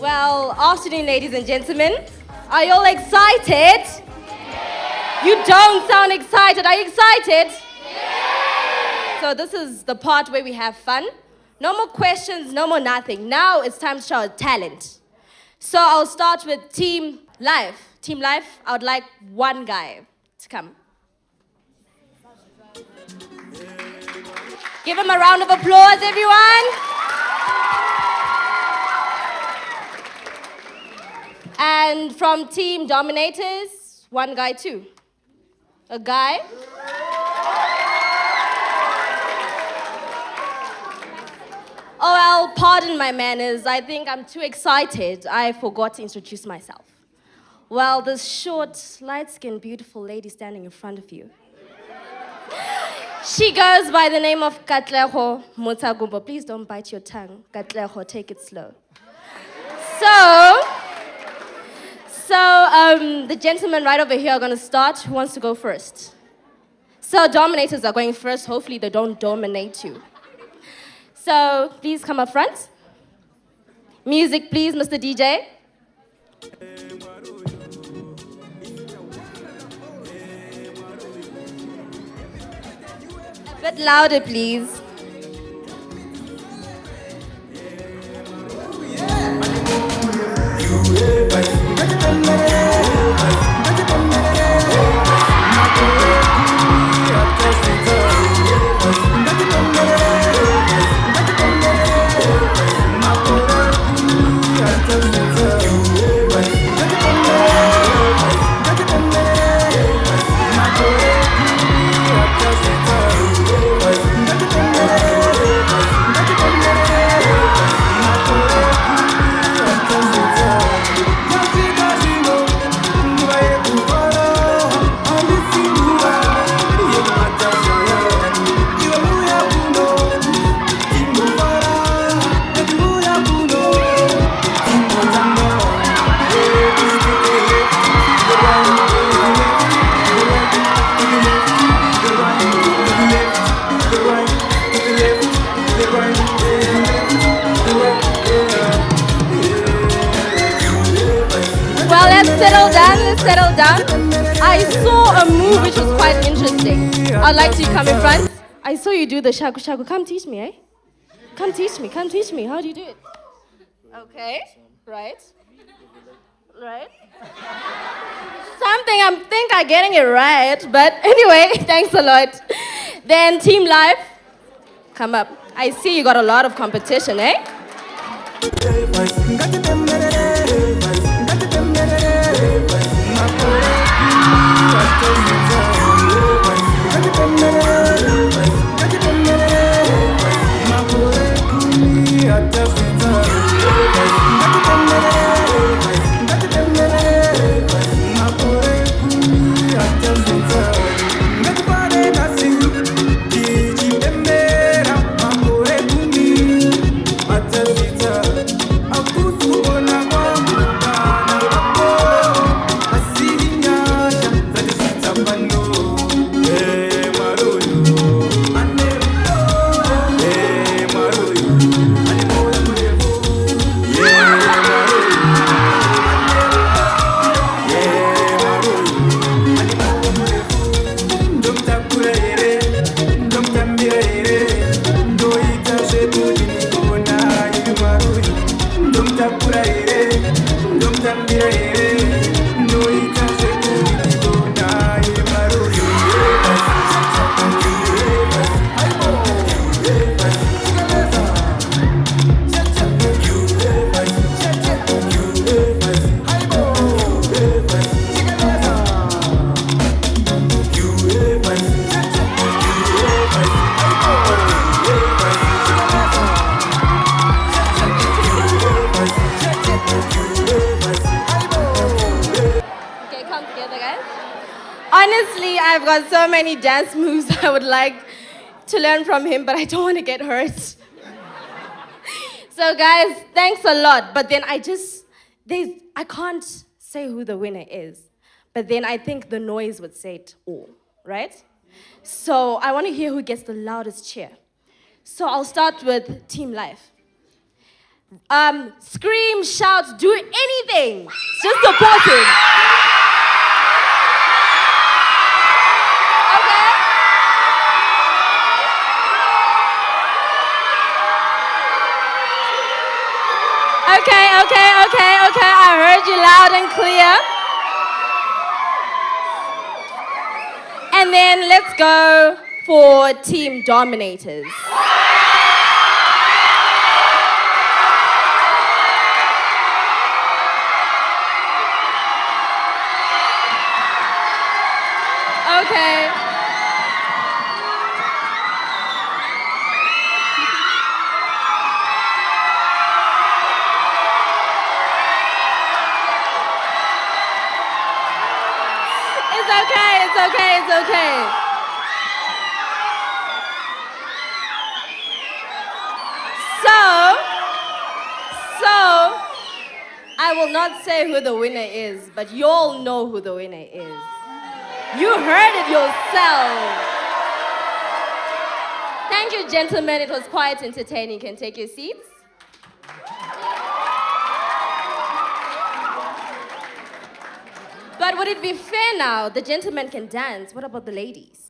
Well, afternoon, ladies and gentlemen. Are you all excited? Yeah. You don't sound excited. Are you excited? Yeah. So this is the part where we have fun. No more questions, no more nothing. Now it's time to show our talent. So I'll start with Team Life. Team Life, I would like one guy to come. Give him a round of applause, everyone. And from Team Dominators, one guy too. A guy. Oh, well, pardon my manners. I think I'm too excited. I forgot to introduce myself. Well, this short, light-skinned, beautiful lady standing in front of you. She goes by the name of Katleho Mutagumbo. Please don't bite your tongue. Katleho, take it slow. So, the gentlemen right over here are going to start. Who wants to go first? So, dominators are going first. Hopefully, they don't dominate you. So, please come up front. Music, please, Mr. DJ. A bit louder, please. Settle down. I saw a move which was quite interesting. I'd like to come in front. I saw you do the shaku shaku. Come teach me, eh? Come teach me. How do you do it? Okay. Right. Something I think I'm getting it right. But anyway, thanks a lot. Then Team Life, come up. I see you got a lot of competition, eh? Honestly, I've got so many dance moves I would like to learn from him, but I don't want to get hurt. So guys, thanks a lot. But then I can't say who the winner is. But then I think the noise would say it all, right? So I want to hear who gets the loudest cheer. So I'll start with Team Life. scream, shout, do anything. Just support him. Okay? Okay. I heard you loud and clear. And then let's go for team dominators. Okay. It's okay. So, I will not say who the winner is, but you all know who the winner is. You heard it yourself. Thank you, gentlemen. It was quite entertaining. You can take your seats. But would it be fair now? The gentlemen can dance. What about the ladies?